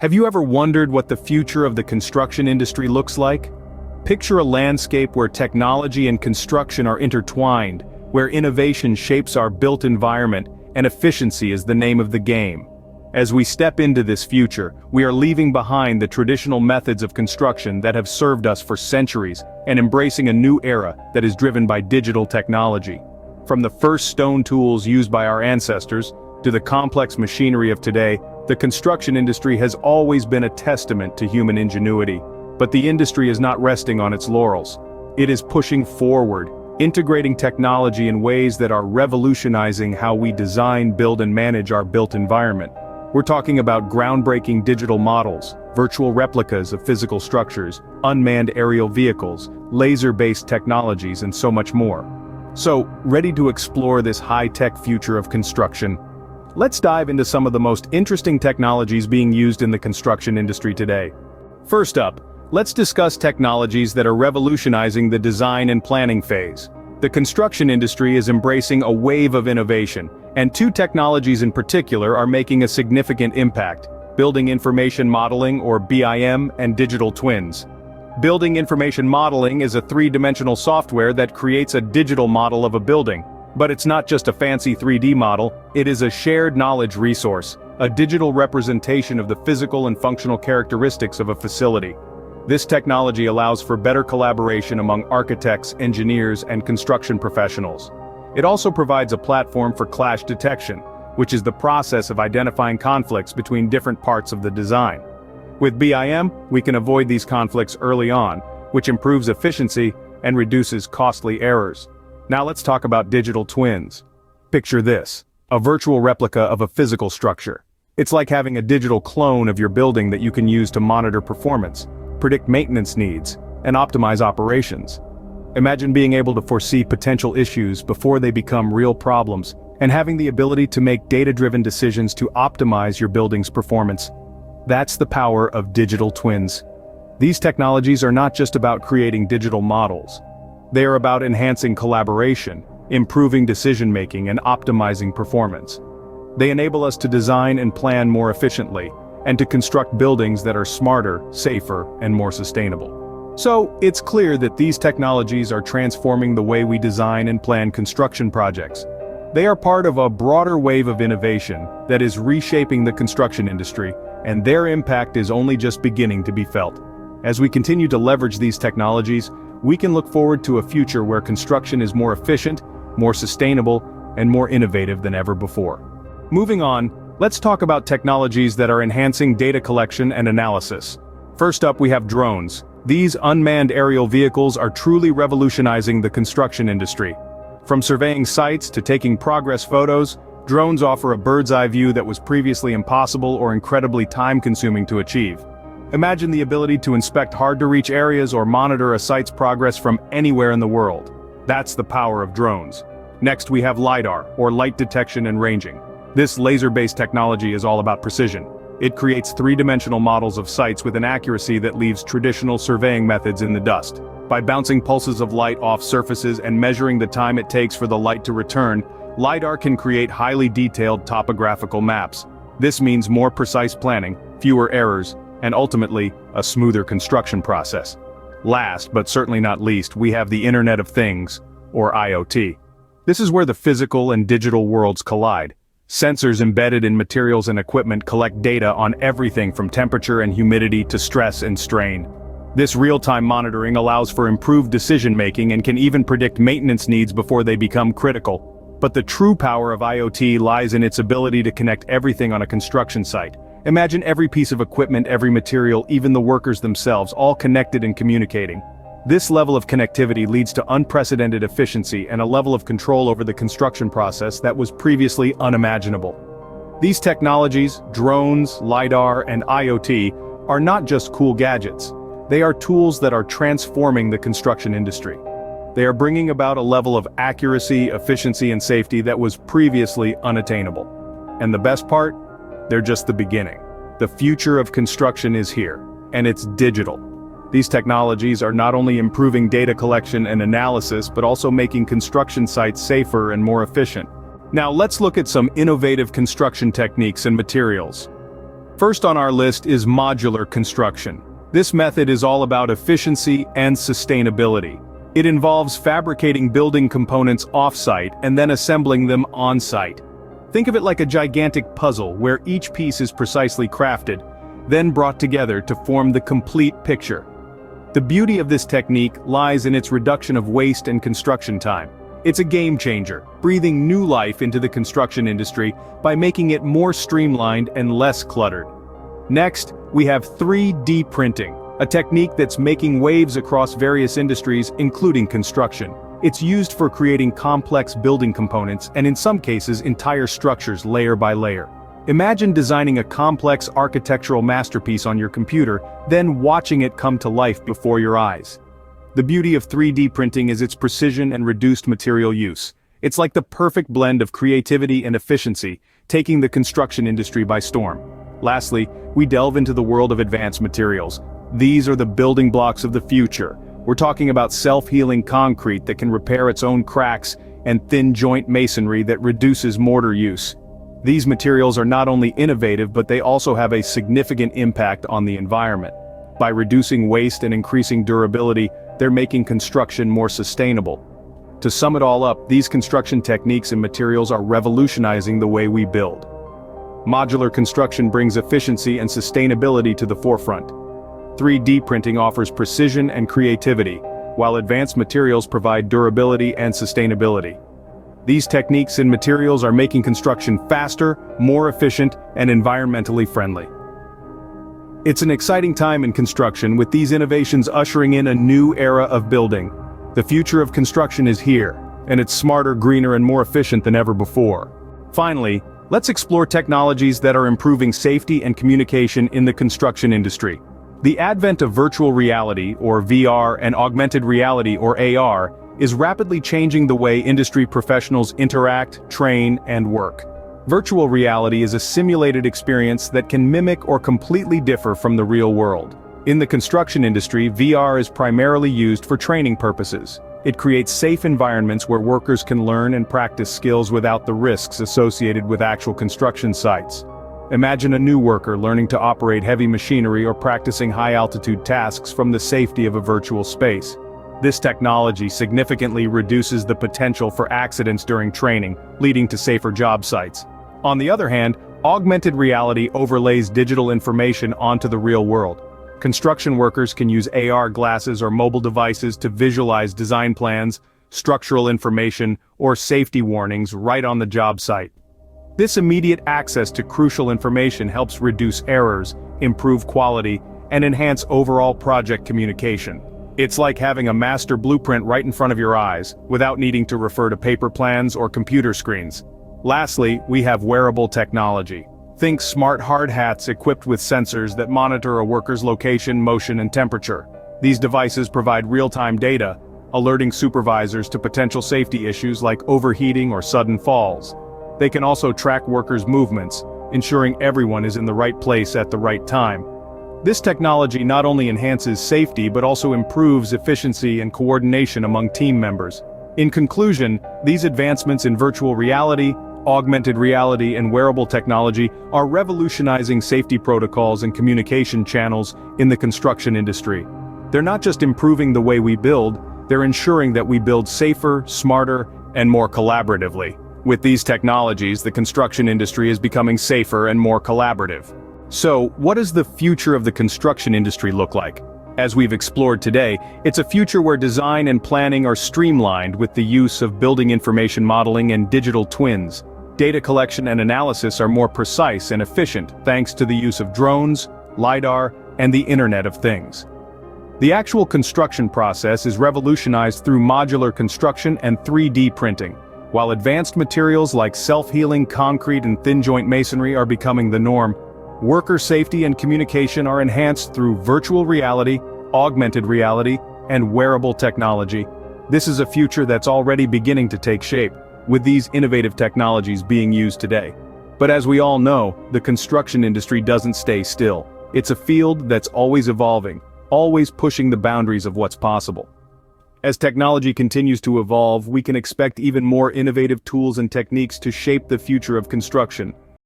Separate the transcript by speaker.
Speaker 1: Have you ever wondered what the future of the construction industry looks like? Picture a landscape where technology and construction are intertwined, where innovation shapes our built environment, and efficiency is the name of the game. As we step into this future, we are leaving behind the traditional methods of construction that have served us for centuries and embracing a new era that is driven by digital technology. From the first stone tools used by our ancestors, to the complex machinery of today, the construction industry has always been a testament to human ingenuity. But the industry is not resting on its laurels. It is pushing forward, integrating technology in ways that are revolutionizing how we design, build and manage our built environment. We're talking about groundbreaking digital models, virtual replicas of physical structures, unmanned aerial vehicles, laser-based technologies and so much more. So, ready to explore this high-tech future of construction? Let's dive into some of the most interesting technologies being used in the construction industry today. First up, let's discuss technologies that are revolutionizing the design and planning phase. The construction industry is embracing a wave of innovation, and two technologies in particular are making a significant impact: building information modeling, or BIM, and digital twins. Building information modeling is a three-dimensional software that creates a digital model of a building. But it's not just a fancy 3D model, it is a shared knowledge resource, a digital representation of the physical and functional characteristics of a facility. This technology allows for better collaboration among architects, engineers, and construction professionals. It also provides a platform for clash detection, which is the process of identifying conflicts between different parts of the design. With BIM, we can avoid these conflicts early on, which improves efficiency and reduces costly errors. Now let's talk about digital twins. Picture this: a virtual replica of a physical structure. It's like having a digital clone of your building that you can use to monitor performance, predict maintenance needs, and optimize operations. Imagine being able to foresee potential issues before they become real problems, and having the ability to make data-driven decisions to optimize your building's performance. That's the power of digital twins. These technologies are not just about creating digital models. They are about enhancing collaboration, improving decision-making, and optimizing performance. They enable us to design and plan more efficiently, and to construct buildings that are smarter, safer, and more sustainable. So, it's clear that these technologies are transforming the way we design and plan construction projects. They are part of a broader wave of innovation that is reshaping the construction industry, and their impact is only just beginning to be felt. As we continue to leverage these technologies, we can look forward to a future where construction is more efficient, more sustainable, and more innovative than ever before. Moving on, let's talk about technologies that are enhancing data collection and analysis. First up, we have drones. These unmanned aerial vehicles are truly revolutionizing the construction industry. From surveying sites to taking progress photos, drones offer a bird's-eye view that was previously impossible or incredibly time-consuming to achieve. Imagine the ability to inspect hard-to-reach areas or monitor a site's progress from anywhere in the world. That's the power of drones. Next, we have LiDAR, or light detection and ranging. This laser-based technology is all about precision. It creates three-dimensional models of sites with an accuracy that leaves traditional surveying methods in the dust. By bouncing pulses of light off surfaces and measuring the time it takes for the light to return, LiDAR can create highly detailed topographical maps. This means more precise planning, fewer errors, and ultimately, a smoother construction process. Last, but certainly not least, we have the Internet of Things, or IoT. This is where the physical and digital worlds collide. Sensors embedded in materials and equipment collect data on everything from temperature and humidity to stress and strain. This real-time monitoring allows for improved decision-making and can even predict maintenance needs before they become critical. But the true power of IoT lies in its ability to connect everything on a construction site. Imagine every piece of equipment, every material, even the workers themselves, all connected and communicating. This level of connectivity leads to unprecedented efficiency and a level of control over the construction process that was previously unimaginable. These technologies, drones, LiDAR, and IoT, are not just cool gadgets. They are tools that are transforming the construction industry. They are bringing about a level of accuracy, efficiency, and safety that was previously unattainable. And the best part? They're just the beginning. The future of construction is here, and it's digital. These technologies are not only improving data collection and analysis, but also making construction sites safer and more efficient. Now let's look at some innovative construction techniques and materials. First on our list is modular construction. This method is all about efficiency and sustainability. It involves fabricating building components off-site and then assembling them on-site. Think of it like a gigantic puzzle where each piece is precisely crafted, then brought together to form the complete picture. The beauty of this technique lies in its reduction of waste and construction time. It's a game changer, breathing new life into the construction industry by making it more streamlined and less cluttered. Next, we have 3D printing, a technique that's making waves across various industries, including construction. It's used for creating complex building components and in some cases entire structures layer by layer. Imagine designing a complex architectural masterpiece on your computer, then watching it come to life before your eyes. The beauty of 3D printing is its precision and reduced material use. It's like the perfect blend of creativity and efficiency, taking the construction industry by storm. Lastly, we delve into the world of advanced materials. These are the building blocks of the future. We're talking about self-healing concrete that can repair its own cracks and thin joint masonry that reduces mortar use. These materials are not only innovative but they also have a significant impact on the environment. By reducing waste and increasing durability, they're making construction more sustainable. To sum it all up, these construction techniques and materials are revolutionizing the way we build. Modular construction brings efficiency and sustainability to the forefront. 3D printing offers precision and creativity, while advanced materials provide durability and sustainability. These techniques and materials are making construction faster, more efficient, and environmentally friendly. It's an exciting time in construction, with these innovations ushering in a new era of building. The future of construction is here, and it's smarter, greener, and more efficient than ever before. Finally, let's explore technologies that are improving safety and communication in the construction industry. The advent of virtual reality, or VR, and augmented reality, or AR, is rapidly changing the way industry professionals interact, train, and work. Virtual reality is a simulated experience that can mimic or completely differ from the real world. In the construction industry, VR is primarily used for training purposes. It creates safe environments where workers can learn and practice skills without the risks associated with actual construction sites. Imagine a new worker learning to operate heavy machinery or practicing high-altitude tasks from the safety of a virtual space. This technology significantly reduces the potential for accidents during training, leading to safer job sites. On the other hand, augmented reality overlays digital information onto the real world. Construction workers can use AR glasses or mobile devices to visualize design plans, structural information, or safety warnings right on the job site. This immediate access to crucial information helps reduce errors, improve quality, and enhance overall project communication. It's like having a master blueprint right in front of your eyes, without needing to refer to paper plans or computer screens. Lastly, we have wearable technology. Think smart hard hats equipped with sensors that monitor a worker's location, motion, and temperature. These devices provide real-time data, alerting supervisors to potential safety issues like overheating or sudden falls. They can also track workers' movements, ensuring everyone is in the right place at the right time. This technology not only enhances safety but also improves efficiency and coordination among team members. In conclusion, these advancements in virtual reality, augmented reality, and wearable technology are revolutionizing safety protocols and communication channels in the construction industry. They're not just improving the way we build, they're ensuring that we build safer, smarter, and more collaboratively. With these technologies, the construction industry is becoming safer and more collaborative. So, what does the future of the construction industry look like? As we've explored today, it's a future where design and planning are streamlined with the use of building information modeling and digital twins. Data collection and analysis are more precise and efficient thanks to the use of drones, LiDAR, and the Internet of Things. The actual construction process is revolutionized through modular construction and 3D printing, while advanced materials like self-healing concrete and thin joint masonry are becoming the norm. Worker safety and communication are enhanced through virtual reality, augmented reality, and wearable technology. This is a future that's already beginning to take shape, with these innovative technologies being used today. But as we all know, the construction industry doesn't stay still. It's a field that's always evolving, always pushing the boundaries of what's possible. As technology continues to evolve, we can expect even more innovative tools and techniques to shape the future of construction.